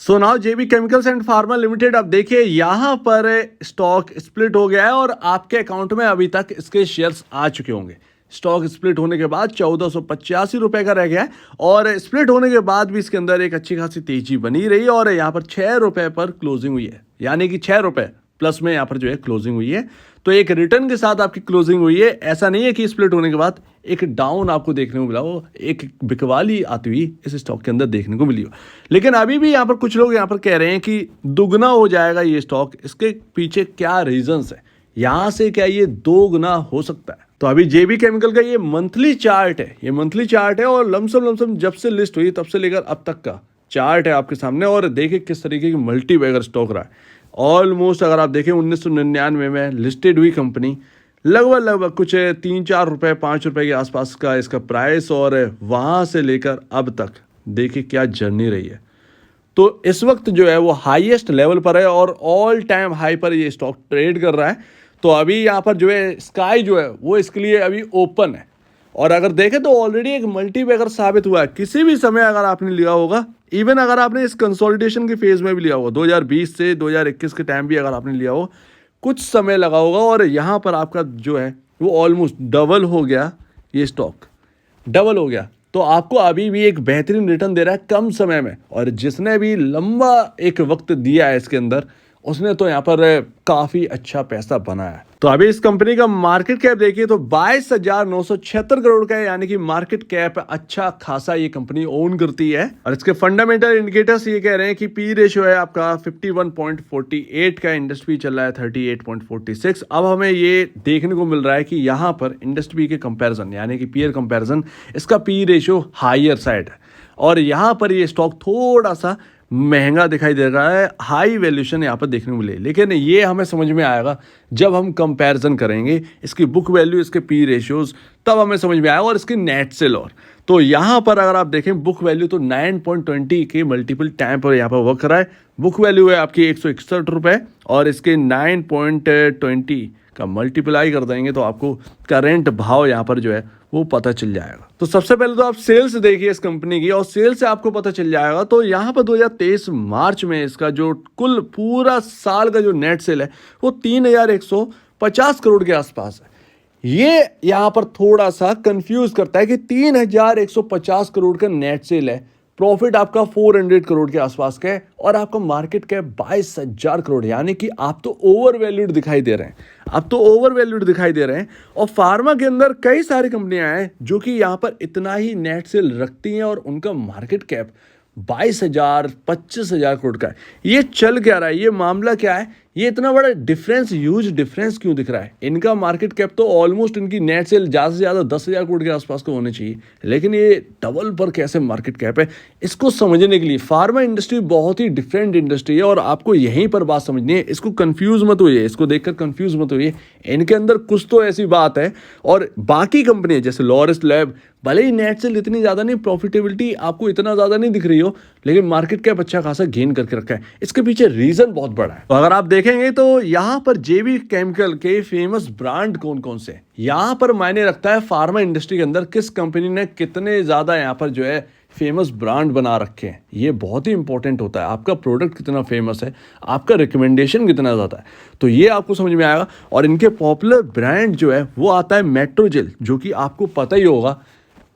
So now JB Chemicals and Pharma Limited, अब देखिए यहाँ पर स्टॉक स्प्लिट हो गया है और आपके अकाउंट में अभी तक इसके शेयर्स आ चुके होंगे। स्टॉक स्प्लिट होने के बाद 1485 रुपए का रह गया है और स्प्लिट होने के बाद भी इसके अंदर एक अच्छी खासी तेजी बनी रही और यहाँ पर 6 रुपए पर क्लोजिंग हुई है, यानी कि 6 रुपए प्लस में यहाँ पर जो है क्लोजिंग हुई है। तो एक रिटर्न के साथ आपकी क्लोजिंग हुई है। ऐसा नहीं है कि स्प्लिट होने के बाद एक डाउन आपको देखने को मिला हो, एक बिकवाली आती हुई इस स्टॉक के अंदर देखने को मिली हो। लेकिन अभी भी यहाँ पर कुछ लोग यहाँ पर कह रहे हैं कि दुगना हो जाएगा ये स्टॉक। इसके पीछे क्या रीजंस है, यहाँ से क्या ये 2 गुना हो सकता है? तो अभी जेबी केमिकल का ये मंथली चार्ट है, ये मंथली चार्ट है और लमसम जब से लिस्ट हुई तब से लेकर अब तक का चार्ट है आपके सामने। और देखिए किस तरीके की मल्टी बैगर स्टॉक रहा है। ऑलमोस्ट अगर आप देखें 1999 में लिस्टेड हुई कंपनी, लगभग कुछ 3-4 रुपए 5 रुपए के आसपास का इसका प्राइस, और वहाँ से लेकर अब तक देखिए क्या जर्नी रही है। तो इस वक्त जो है वो हाईएस्ट लेवल पर है और ऑल टाइम हाई पर ये स्टॉक ट्रेड कर रहा है। तो अभी यहाँ पर जो है स्काई जो है वो इसके लिए अभी ओपन है। और अगर देखें तो ऑलरेडी एक मल्टी बैगर साबित हुआ है। किसी भी समय अगर आपने लिया होगा, इवन अगर आपने इस कंसोलिडेशन के फेज में भी लिया होगा, 2020 से 2021 के टाइम भी अगर आपने लिया हो, कुछ समय लगा होगा और यहाँ पर आपका जो है वो ऑलमोस्ट डबल हो गया, ये स्टॉक डबल हो गया। तो आपको अभी भी एक बेहतरीन रिटर्न दे रहा है कम समय में। और जिसने भी लंबा एक वक्त दिया है इसके अंदर, उसने तो यहाँ पर काफ़ी अच्छा पैसा बनाया है। तो अभी इस कंपनी का मार्केट कैप देखिए तो 22,976 करोड़ का है, यानी कि मार्केट कैप अच्छा खासा ये कंपनी ओन करती है। और इसके फंडामेंटल इंडिकेटर्स ये कह रहे हैं कि पी रेशियो है आपका 51.48 का, इंडस्ट्री चल रहा है 38.46। अब हमें ये देखने को मिल रहा है कि यहाँ पर इंडस्ट्री के कंपेरिजन, यानी कि पीयर कंपेरिजन, इसका पी रेशियो हायर साइड है और यहाँ पर ये स्टॉक थोड़ा सा महंगा दिखाई दे रहा है, हाई वैल्यूएशन यहाँ पर देखने को मिले। लेकिन ये हमें समझ में आएगा जब हम कंपैरिजन करेंगे इसकी बुक वैल्यू, इसके पी रेशियोज, तब हमें समझ में आएगा। और इसकी नेट सेल, और तो यहाँ पर अगर आप देखें बुक वैल्यू तो 9.20 के मल्टीपल टाइम पर यहाँ पर वर्क कर रहा है। बुक वैल्यू है आपकी 161 रुपये और इसके 9.20 का मल्टीप्लाई कर देंगे तो आपको करेंट भाव यहाँ पर जो है वो पता चल जाएगा। तो सबसे पहले तो आप सेल्स देखिए इस कंपनी की और सेल्स से आपको पता चल जाएगा। तो यहाँ पर 2023 मार्च में इसका जो कुल पूरा साल का जो नेट सेल है वो 3,150 करोड़ के आसपास है। ये यहाँ पर थोड़ा सा कंफ्यूज करता है कि 3,150 करोड़ का नेट सेल है, प्रॉफिट आपका 400 करोड़ के आसपास का है और आपका मार्केट कैप 22,000 करोड़, यानी कि आप तो ओवर वैल्यूड दिखाई दे रहे हैं, आप तो ओवर वैल्यूड दिखाई दे रहे हैं। और फार्मा के अंदर कई सारी कंपनियां हैं जो कि यहाँ पर इतना ही नेट सेल रखती हैं और उनका मार्केट कैप 22,000 25,000 करोड़ का है। ये चल क्या रहा है, ये मामला क्या है, ये इतना बड़ा डिफरेंस, ह्यूज डिफरेंस क्यों दिख रहा है? इनका मार्केट कैप तो ऑलमोस्ट, इनकी नेट सेल ज़्यादा से ज़्यादा 10,000 करोड़ के आसपास का होने चाहिए, लेकिन ये डबल पर कैसे मार्केट कैप है? इसको समझने के लिए फार्मा इंडस्ट्री बहुत ही डिफरेंट इंडस्ट्री है और आपको यहीं पर बात समझनी है। इसको कंफ्यूज मत होइए, इसको देखकर कंफ्यूज मत होइए। इनके अंदर कुछ तो ऐसी बात है और बाकी कंपनियां जैसे लॉरस लैब, भले ही नेट सेल इतनी ज़्यादा नहीं, प्रॉफिटेबिलिटी आपको इतना ज़्यादा नहीं दिख रही हो, लेकिन मार्केट कैप अच्छा खासा गेन करके रखा है। इसके पीछे रीज़न बहुत बड़ा है। तो अगर आप देखेंगे तो यहाँ पर जेबी केमिकल के फेमस ब्रांड कौन कौन से, यहाँ पर मायने रखता है फार्मा इंडस्ट्री के अंदर किस कंपनी ने कितने ज़्यादा यहाँ पर जो है फेमस ब्रांड बना रखे हैं। ये बहुत ही इंपॉर्टेंट होता है, आपका प्रोडक्ट कितना फेमस है, आपका रिकमेंडेशन कितना ज़्यादा है, तो ये आपको समझ में आएगा। और इनके पॉपुलर ब्रांड जो है वो आता है मेट्रोजेल, जो कि आपको पता ही होगा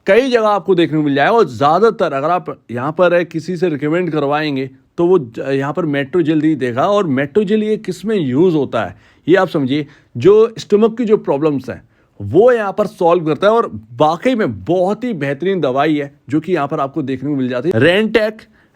कई जगह आपको देखने को मिल जाएगा। और ज़्यादातर अगर आप यहाँ पर किसी से रिकमेंड करवाएंगे तो वो यहाँ पर मेट्रोजेल ही देगा। और मेट्रोजेल ये किस में यूज़ होता है ये आप समझिए, जो स्टमक की जो प्रॉब्लम्स हैं वो यहाँ पर सॉल्व करता है और वाकई में बहुत ही बेहतरीन दवाई है जो कि यहाँ पर आपको देखने को मिल जाती है।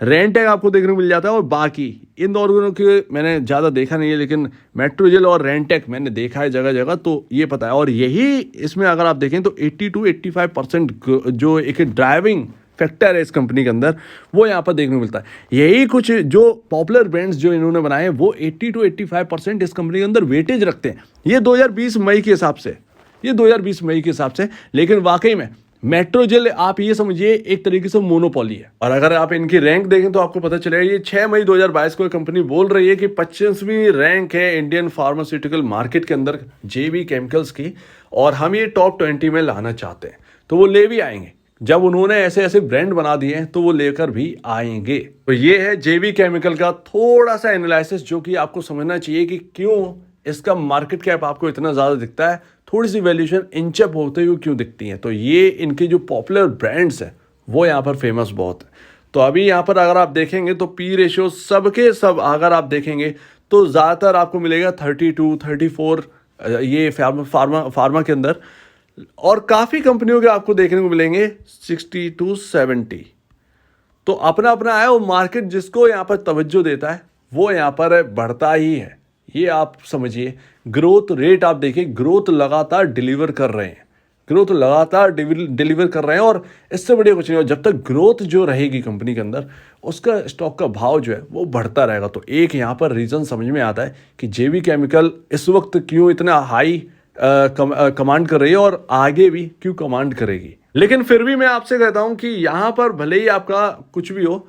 रेंटेक आपको देखने को मिल जाता है। और बाकी इन दोनों के मैंने ज़्यादा देखा नहीं है, लेकिन मेट्रोजेल और रेंटेक मैंने देखा है जगह जगह, तो ये पता है। और यही इसमें अगर आप देखें तो 80-85% जो एक ड्राइविंग फैक्टर है इस कंपनी के अंदर वो यहाँ पर देखने को मिलता है। यही कुछ जो पॉपुलर ब्रांड्स जो इन्होंने बनाए हैं वो 80-85% इस कंपनी के अंदर वेटेज रखते हैं। ये 2020 मई के हिसाब से, ये 2020 मई के हिसाब से। लेकिन वाकई में मेट्रोजेल आप ये समझिए एक तरीके से मोनोपोली है। और अगर आप इनकी रैंक देखें तो आपको पता चलेगा ये 6 मई 2022 को कंपनी बोल रही है कि 25वीं रैंक है इंडियन फार्मास्यूटिकल मार्केट के अंदर जेबी केमिकल्स की, और हम ये टॉप 20 में लाना चाहते हैं। तो वो ले भी आएंगे, जब उन्होंने ऐसे ऐसे ब्रांड बना दिए हैं तो वो लेकर भी आएंगे। तो ये है जेबी केमिकल का थोड़ा सा एनालिसिस, जो कि आपको समझना चाहिए कि क्यों इसका मार्केट कैप आपको इतना ज़्यादा दिखता है, थोड़ी सी वैल्यूएशन इंचअप होते हुए क्यों दिखती है। तो ये इनके जो पॉपुलर ब्रांड्स हैं वो यहाँ पर फेमस बहुत है। तो अभी यहाँ पर अगर आप देखेंगे तो पी रेशियो सबके सब अगर आप देखेंगे तो ज़्यादातर आपको मिलेगा 32, 34 ये फार्मा के अंदर, और काफ़ी कंपनियों के आपको देखने को मिलेंगे 60 to 70। तो अपना अपना है, वो मार्केट जिसको यहाँ पर तवज्जो देता है वो यहाँ पर बढ़ता ही है। ये आप समझिए। ग्रोथ रेट आप देखिए, ग्रोथ लगातार डिलीवर कर रहे हैं, ग्रोथ लगातार डिलीवर कर रहे हैं, और इससे बढ़िया कुछ नहीं। और जब तक ग्रोथ जो रहेगी कंपनी के अंदर, उसका स्टॉक का भाव जो है वो बढ़ता रहेगा। तो एक यहाँ पर रीज़न समझ में आता है कि जेबी केमिकल इस वक्त क्यों इतना हाई कमांड कर रही है और आगे भी क्यों कमांड करेगी। लेकिन फिर भी मैं आपसे कहता हूं कि यहां पर भले ही आपका कुछ भी हो,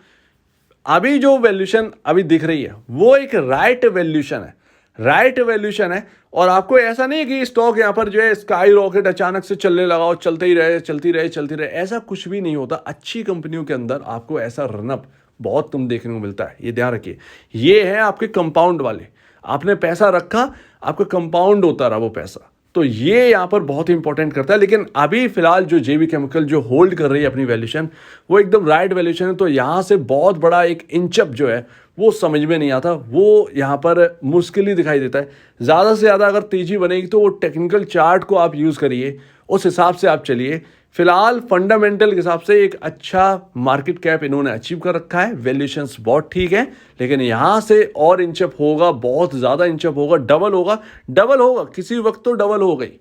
अभी जो वैल्यूएशन अभी दिख रही है वो एक राइट वैल्यूएशन है, राइट वैल्यूएशन है। और आपको ऐसा नहीं है कि स्टॉक यहां पर जो है स्काई रॉकेट अचानक से चलने लगा और चलते ही रहे, चलती रहे, चलती रहे, ऐसा कुछ भी नहीं होता। अच्छी कंपनियों के अंदर आपको ऐसा रनअप बहुत कम देखने को मिलता है, ये ध्यान रखिए। ये है आपके कंपाउंड वाले, आपने पैसा रखा, आपका कंपाउंड होता रहा वो पैसा, तो ये यहाँ पर बहुत इंपॉर्टेंट करता है। लेकिन अभी फिलहाल जो जेबी केमिकल जो होल्ड कर रही है अपनी वैल्यूएशन, वो एकदम राइट वैल्यूएशन है। तो यहाँ से बहुत बड़ा एक इंचअप जो है वो समझ में नहीं आता, वो यहाँ पर मुश्किल ही दिखाई देता है। ज़्यादा से ज़्यादा अगर तेज़ी बनेगी तो वो टेक्निकल चार्ट को आप यूज़ करिए, उस हिसाब से आप चलिए। फिलहाल फंडामेंटल के हिसाब से एक अच्छा मार्केट कैप इन्होंने अचीव कर रखा है, वैल्यूएशंस बहुत ठीक है। लेकिन यहाँ से और इंचअप होगा, बहुत ज़्यादा इंचअप होगा, डबल होगा, डबल होगा, किसी वक्त तो डबल हो गई,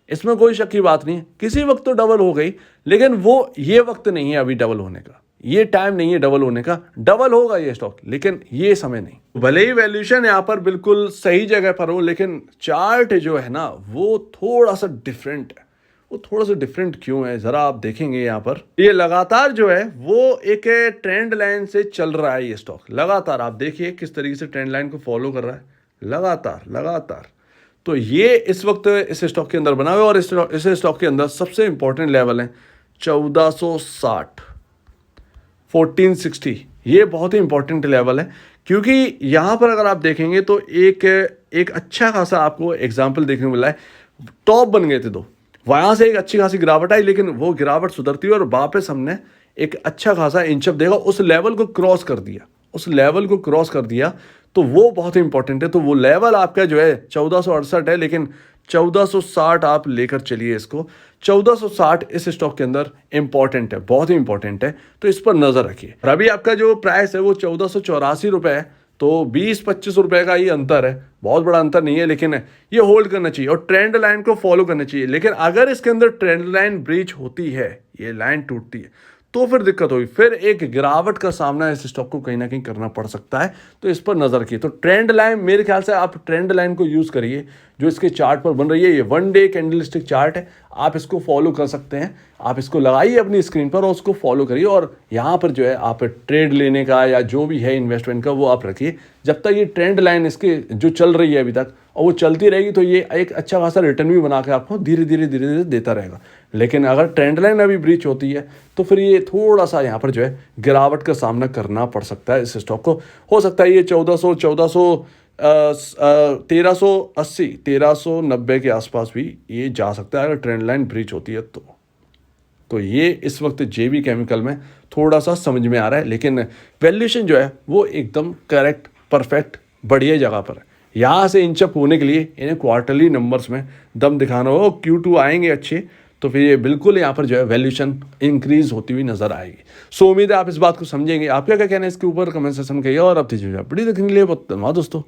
इसमें कोई शक की बात नहीं है, किसी वक्त तो डबल हो गई। लेकिन वो ये वक्त नहीं है अभी डबल होने का, ये टाइम नहीं है डबल होने का। डबल होगा ये स्टॉक, लेकिन ये समय नहीं। भले ही वैल्यूएशन यहाँ पर बिल्कुल सही जगह पर हो, लेकिन चार्ट जो है ना वो थोड़ा सा डिफरेंट है। वो थोड़ा सा डिफरेंट क्यों है, ज़रा आप देखेंगे यहाँ पर ये लगातार जो है वो एक ट्रेंड लाइन से चल रहा है। ये स्टॉक लगातार आप देखिए किस तरीके से ट्रेंड लाइन को फॉलो कर रहा है, लगातार लगातार। तो ये इस वक्त इस स्टॉक के अंदर बना हुआ है, और इस स्टॉक के अंदर सबसे इंपॉर्टेंट लेवल है 1460, 1460। ये बहुत ही इंपॉर्टेंट लेवल है, क्योंकि यहाँ पर अगर आप देखेंगे तो एक अच्छा खासा आपको एग्जाम्पल देखने को मिला है। टॉप बन गए थे दो, वहाँ से एक अच्छी खासी गिरावट आई, लेकिन वो गिरावट सुधरती है और वापस हमने एक अच्छा खासा इंचअप देगा, उस लेवल को क्रॉस कर दिया, उस लेवल को क्रॉस कर दिया। तो वो बहुत इंपॉर्टेंट है। तो वो लेवल आपका जो है 1468 है, लेकिन 1460 आप लेकर चलिए इसको। 1460 इस स्टॉक के अंदर इंपॉर्टेंट है, बहुत ही इंपॉर्टेंट है, तो इस पर नजर रखिए। और अभी आपका जो प्राइस है वो 1484 रुपये है, तो 20-25 रुपए का ही अंतर है, बहुत बड़ा अंतर नहीं है। लेकिन ये होल्ड करना चाहिए और ट्रेंड लाइन को फॉलो करना चाहिए। लेकिन अगर इसके अंदर ट्रेंड लाइन ब्रीच होती है, ये लाइन टूटती है, तो फिर दिक्कत होगी, फिर एक गिरावट का सामना इस स्टॉक को कहीं ना कहीं करना पड़ सकता है। तो इस पर नजर रखिए। तो ट्रेंड लाइन, मेरे ख्याल से आप ट्रेंड लाइन को यूज करिए जो इसके चार्ट पर बन रही है। ये 1 डे कैंडलस्टिक चार्ट है, आप इसको फॉलो कर सकते हैं। आप इसको लगाइए अपनी स्क्रीन पर और उसको फॉलो करिए, और यहाँ पर जो है आप ट्रेड लेने का या जो भी है इन्वेस्टमेंट का वो आप रखिए। जब तक ये ट्रेंड लाइन इसके जो चल रही है अभी तक, और वो चलती रहेगी, तो ये एक अच्छा खासा रिटर्न भी बना के आपको धीरे धीरे देता रहेगा। लेकिन अगर ट्रेंड लाइन अभी ब्रीच होती है तो फिर ये थोड़ा सा यहाँ पर जो है गिरावट का सामना करना पड़ सकता है इस स्टॉक को। हो सकता है ये 1380, 1390 के आसपास भी ये जा सकता है अगर ट्रेंड लाइन ब्रीच होती है तो ये इस वक्त जेबी केमिकल में थोड़ा सा समझ में आ रहा है। लेकिन वैल्यूएशन जो है वो एकदम करेक्ट, परफेक्ट, बढ़िया जगह पर है। यहाँ से इंचअप होने के लिए इन्हें क्वार्टरली नंबर्स में दम दिखाना होगा। Q2 आएंगे अच्छे, तो फिर ये बिल्कुल यहाँ पर जो है वैल्यूएशन इंक्रीज होती हुई नजर आएगी। सो उम्मीद है आप इस बात को समझेंगे। आपका क्या कहना है इसके ऊपर कमेंट सेक्शन में कहिए, और अब बड़ी देखने के लिए बहुत धन्यवाद दोस्तों।